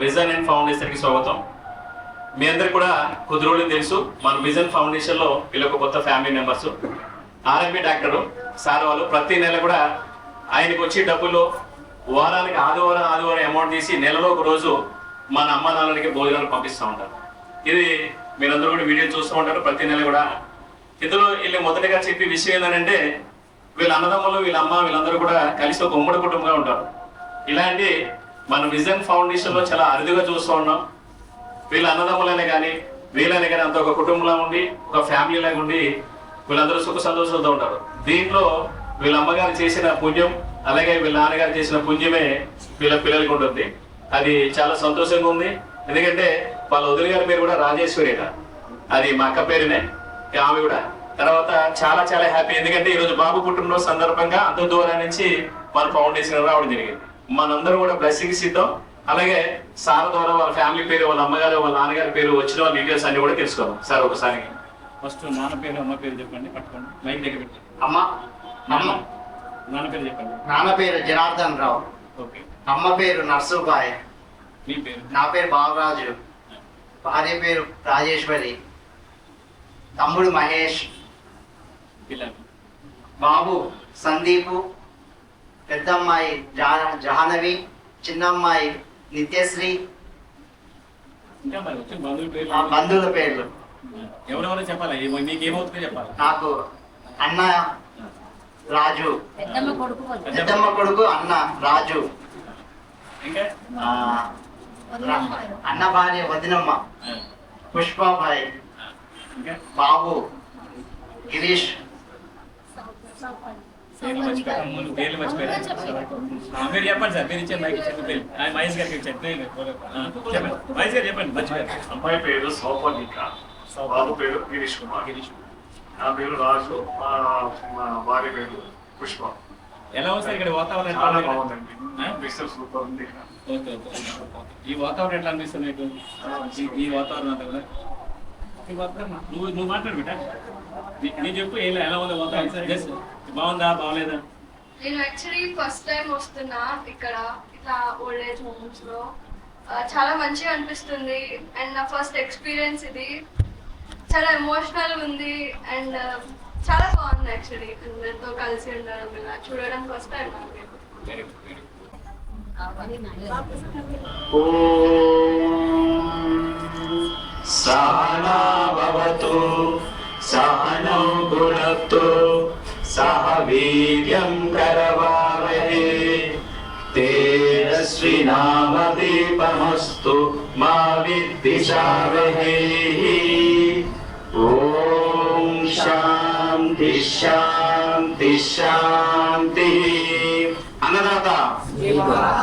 Vision and ఫౌండేషన్కి స్వాగతం. మీ అందరికి కూడా కొద్ది రోజులు తెలుసు, మన విజన్ ఫౌండేషన్లో వీళ్ళొక కొత్త family members. RMP doctor sir వాళ్ళు ప్రతి నెల కూడా ఆయనకు వచ్చే డబ్బులు వారానికి ఆదివారం అమౌంట్ తీసి నెలలో ఒక రోజు మన అమ్మ నాన్నలకి భోజనాలు పంపిస్తూ ఉంటారు. ఇది మీరందరూ కూడా వీడియో చూస్తూ ఉంటారు ప్రతి నెల కూడా. ఇందులో వీళ్ళు మొదటిగా చెప్పే విషయం ఏంటంటే వీళ్ళ అన్నదమ్ములు, వీళ్ళ అమ్మ, వీళ్ళందరూ కూడా కలిసి ఒక ఉమ్మడి కుటుంబంగా ఉంటారు. ఇలాంటి మన విజన్ ఫౌండేషన్లో చాలా అరుదుగా చూస్తూ ఉన్నాం. వీళ్ళ అన్నదమ్ములనే కానీ వీళ్ళనే కానీ అంత ఒక కుటుంబంలో ఉండి ఒక ఫ్యామిలీ లాగా ఉండి వీళ్ళందరూ సుఖ సంతోషాలతో ఉంటారు. దీంట్లో వీళ్ళ అమ్మగారు చేసిన పుణ్యం అలాగే వీళ్ళ నాన్నగారు చేసిన పుణ్యమే వీళ్ళ పిల్లలకి ఉంటుంది. అది చాలా సంతోషంగా ఉంది. ఎందుకంటే వాళ్ళ వదిలి గారి పేరు కూడా రాజేశ్వరిట, అది మా అక్క పేరునే ఆమె కూడా. తర్వాత చాలా చాలా హ్యాపీ, ఎందుకంటే ఈరోజు బాబు పుట్టినరోజు సందర్భంగా అంత దూరం నుంచి మన ఫౌండేషన్ రావడం జరిగింది. మనందరూ కూడా బ్లెస్సింగ్స్ ఇద్దాం. అలాగే సార్ ద్వారా వాళ్ళ ఫ్యామిలీ పేరు, వాళ్ళ అమ్మగారు, వాళ్ళ నాన్నగారి పేరు వచ్చిన వాళ్ళ డీటెయిల్స్ అన్ని కూడా తెలుసుకోవాలి. సార్ ఒకసారి ఫస్ట్ నాన్న పేరు అమ్మ పేరు చెప్పండి. పట్టుకోండి, మైక్ దగ్గర పెట్టి. నాన్న పేరు చెప్పండి. నాన్న పేరు జనార్దన్ రావు. ఓకే. అమ్మ పేరు నర్సుబాయ్. మీ పేరు? నా పేరు బాలరాజు. భార్య పేరు రాజేశ్వరి. తమ్ముడు మహేష్. పిల్లలు? బాబు సందీపు. పెద్దమ్మాయి జాహ్నవి. చిన్నమ్మాయి నిత్యశ్రీ. ఇంకా మరి వచ్చిన బంధువుల పేరు? బంధువుల పేర్లు ఎవరెవరో చెప్పాలి, మీకు ఏమవుతుందో చెప్పాలి. నాకు అన్న రాజు, పెద్దమ్మ కొడుకు అన్న రాజు, ఇంకా అన్న భార్య వదినమ్మ పుష్పాబాయి, ఇంకా బాబు గిరీష్. పేర్లు మర్చిపోయారు. మీరు చెప్పండి సార్, మీరు ఇచ్చే మైక్ చెప్పండి. మహేష్ గారికి చెప్పండి. మహేష్ గారు చెప్పండి. మర్చిపోయారు. అమ్మాయి పేరు సౌపర్ణిక, బాబు పేరు గిరీష్ కుమార్, నా పేరు రాజు, మా భార్య పేరు పుష్ప. ఎలా ఉంది సార్ ఇక్కడ వాతావరణం? చాలా బాగుందండి, మిక్సర్ సూపర్ ఉంది. Okay okay. ఈ వాతావరణం ఎట్లా అనిపిస్తుంది మీకు? ఈ వాతావరణం అంతా కూడా ఈ వాతావరణం నువ్వు మాట్లాడు బిడ్డ, నేను చెప్పు. ఎలా ఉంది వాతావరణం? బాగుందా బాగలేదా? నేను యాక్చువల్లీ ఫస్ట్ టైం వస్తున్నా ఇక్కడ ఇట్లా ఓల్డ్ ఏజ్ హోమ్స్ లో. చాలా మంచిగా అనిపిస్తుంది అండ్ నా ఫస్ట్ ఎక్స్పీరియన్స్ ఇది. చాలా ఎమోషనల్ ఉంది అండ్ చాలా బాగుంది యాక్చువల్లీ. అందరితో కలిసి ఉండడం ఇలా చూడడం ఫస్ట్ టైం నాకు. సహనా భవతు సహనౌ భునక్తు సహ వీర్యం కరవావహై తేజస్వినామదీపమస్తు మా విద్విషావహై. ఓం శాంతి శాంతి శాంతి. అన్నదాత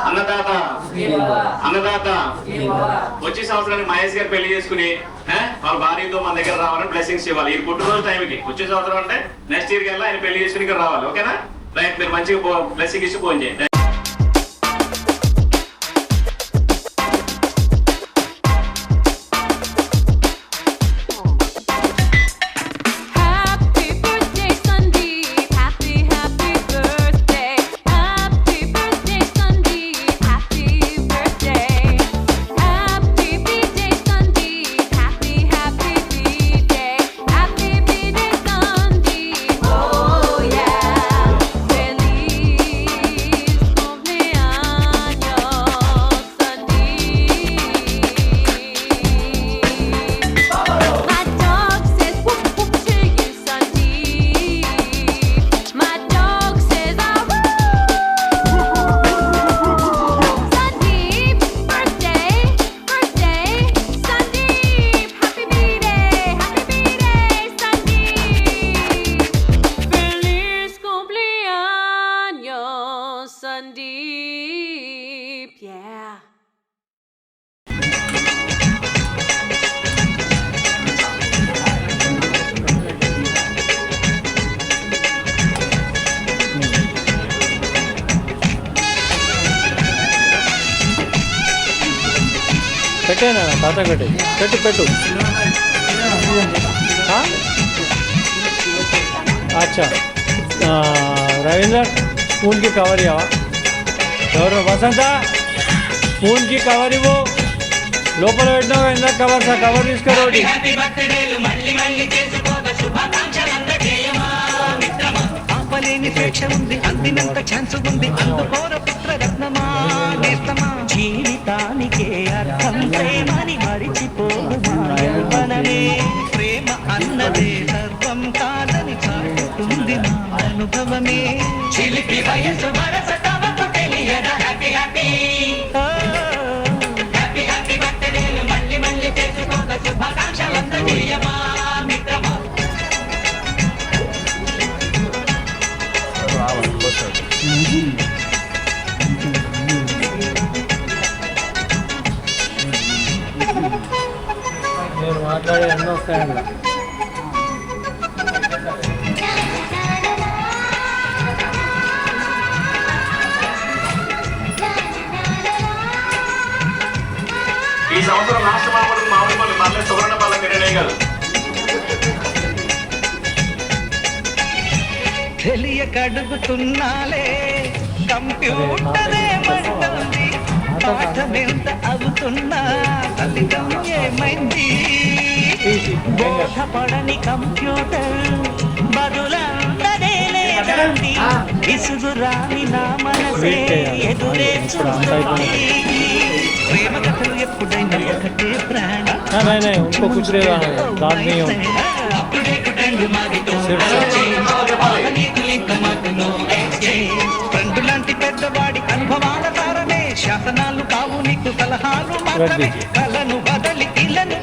అన్నదాత అన్నదాత. వచ్చే సంవత్సరానికి మహేష్ గారు పెళ్లి చేసుకుని వాళ్ళ భార్యతో మన దగ్గర రావాలని బ్లెస్సింగ్స్ ఇవ్వాలి. ఈ పుట్టినరోజు టైంకి వచ్చే సంవత్సరం అంటే నెక్స్ట్ ఇయర్కి వెళ్ళి ఆయన పెళ్లి చేసుకుని ఇక్కడ రావాలి. ఓకేనా? రైట్, మీరు మంచిగా బ్లెస్సింగ్ ఇచ్చి ఫోన్ చేయండి. Sandeep, yeah. పెట్టేనా తాత పెట్టే పెట్టు పెట్టు. अच्छा रविंद्र स्पून की कवर यावा वसंत स्पून की कवर वो లోపల పెట్టినావు ఇందాక కవర్స్ ఆ కవర్ తీసుకోరు ఒకటి ఆపలేని స్వేచ్ఛ ఉంది అందినంత ఛాన్స్ ఉంది అందుకోర పుత్ర రత్నమా నేస్తమా జీవితానికే అర్థం ప్రేమని మరిచిపోవు మా యవ్వనమే ప్రేమ అన్నదే సర్వం కాదని చాటుతుంది మా అనుభవమే చిలిపి వయసు వరస తమకు తెలియదా హ్యాపీ హ్యాపీ హ్యాపీ హ్యాపీ బర్త్డేలు మళ్ళీ మళ్ళీ చేసుకోక శుభాకాంక్షలందజేయమా మిత్రమా నేను మాట్లాడే ఎన్నో వస్తాయండి ఈ సంవత్సరం రాష్ట్ర మామూలు మామూలు మళ్ళీ సువర్ణ పల్ల కిరణే కాదు. తెలియక అడుగుతున్నాలే కంప్యూటర్ ఏమంటుంది పాఠమెంత అవుతున్నా ఫలితం ఏమైంది బోధపడని కంప్యూటర్ బదులందరే లేదండి విసుగు రాని నా మనసే ఎదురే చూస్తుంది ప్రేమ కథలు ఎప్పుడైనా ఒకటే ప్రాణ नहीं नहीं उनको कुछ नहीं रहा है दाद नहीं हो ఫ్రెండ్ లాంటి పెద్దవాడి అనుభవాల కారణమే శాసనాలు కావు నీకు సలహాలు మాత్రమే కలను బదలి ఇళ్ళను